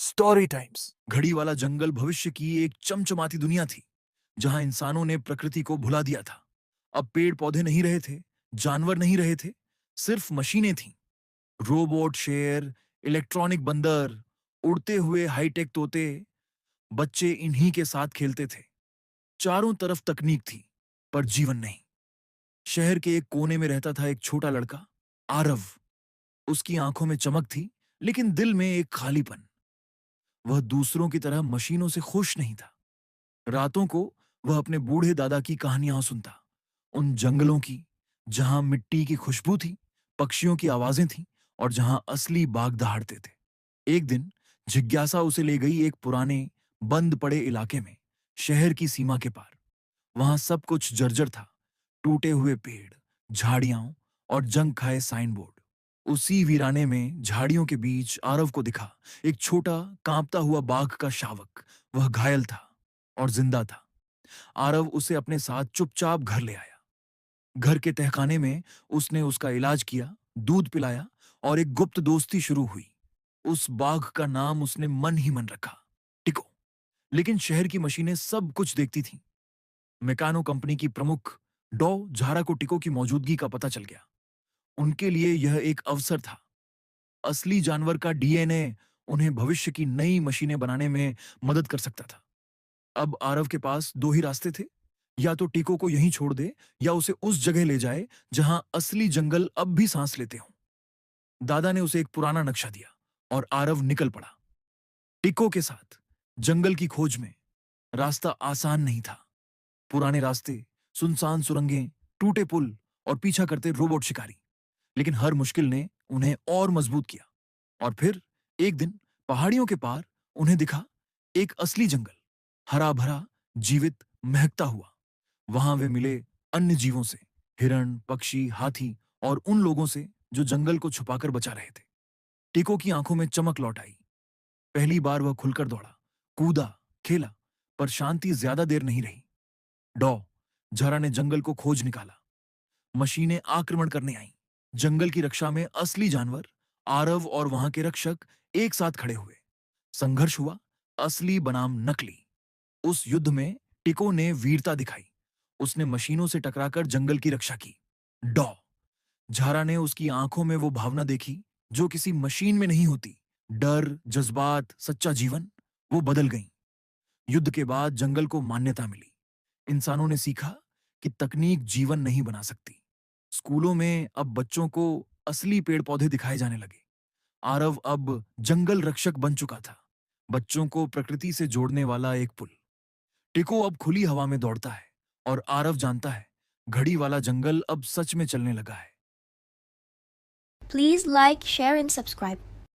Story times. घड़ी वाला जंगल भविष्य की एक चमचमाती दुनिया थी, जहां इंसानों ने प्रकृति को भुला दिया था। अब पेड़ पौधे नहीं रहे थे, जानवर नहीं रहे थे, सिर्फ मशीनें थीं। रोबोट शेर, इलेक्ट्रॉनिक बंदर, उड़ते हुए हाईटेक तोते। बच्चे इन्हीं के साथ खेलते थे। चारों तरफ तकनीक थी, पर जीवन नहीं। शहर के एक कोने में रहता था एक छोटा लड़का, आरव। उसकी आंखों में चमक थी, लेकिन दिल में एक खालीपन। वह दूसरों की तरह मशीनों से खुश नहीं था। रातों को वह अपने बूढ़े दादा की कहानियां सुनता, उन जंगलों की जहां मिट्टी की खुशबू थी, पक्षियों की आवाजें थीं और जहां असली बाघ दहाड़ते थे। एक दिन जिज्ञासा उसे ले गई एक पुराने बंद पड़े इलाके में, शहर की सीमा के पार। वहां सब कुछ जर्जर था, टूटे हुए पेड़, झाड़ियां और जंग खाए साइन बोर्ड। उसी वीराने में झाड़ियों के बीच आरव को दिखा एक छोटा कांपता हुआ बाघ का शावक। वह घायल था और जिंदा था। आरव उसे अपने साथ चुपचाप घर ले आया। घर के तहखाने में उसने उसका इलाज किया, दूध पिलाया और एक गुप्त दोस्ती शुरू हुई। उस बाघ का नाम उसने मन ही मन रखा, टिको। लेकिन शहर की मशीनें सब कुछ देखती थीं। मैकानो कंपनी की प्रमुख डॉ झारा को टिको की मौजूदगी का पता चल गया। उनके लिए यह एक अवसर था। असली जानवर का डीएनए उन्हें भविष्य की नई मशीनें बनाने में मदद कर सकता था। अब आरव के पास दो ही रास्ते थे, या तो टिको को यहीं छोड़ दे या उसे उस जगह ले जाए जहां असली जंगल अब भी सांस लेते हों। दादा ने उसे एक पुराना नक्शा दिया और आरव निकल पड़ा टिको के साथ जंगल की खोज में। रास्ता आसान नहीं था। पुराने रास्ते, सुनसान सुरंगें, टूटे पुल और पीछा करते रोबोट शिकारी। लेकिन हर मुश्किल ने उन्हें और मजबूत किया। और फिर एक दिन पहाड़ियों के पार उन्हें दिखा एक असली जंगल, हरा भरा, जीवित, महकता हुआ। वहां वे मिले अन्य जीवों से, हिरण, पक्षी, हाथी और उन लोगों से जो जंगल को छुपाकर बचा रहे थे। टिको की आंखों में चमक लौट आई। पहली बार वह खुलकर दौड़ा, कूदा, खेला, पर शांति ज्यादा देर नहीं रही। डॉ झरा ने जंगल को खोज निकाला। मशीनें आक्रमण करने आईं। जंगल की रक्षा में असली जानवर, आरव और वहां के रक्षक एक साथ खड़े हुए। संघर्ष हुआ, असली बनाम नकली। उस युद्ध में टिको ने वीरता दिखाई। उसने मशीनों से टकराकर जंगल की रक्षा की। डॉ झारा ने उसकी आंखों में वो भावना देखी जो किसी मशीन में नहीं होती। डर, जज्बात, सच्चा जीवन। वो बदल गईं। युद्ध के बाद जंगल को मान्यता मिली। इंसानों ने सीखा कि तकनीक जीवन नहीं बना सकती। स्कूलों में अब बच्चों को असली पेड़ पौधे दिखाए जाने लगे। आरव अब जंगल रक्षक बन चुका था, बच्चों को प्रकृति से जोड़ने वाला एक पुल। टिको अब खुली हवा में दौड़ता है और आरव जानता है घड़ी वाला जंगल अब सच में चलने लगा है। Please like, share, and subscribe.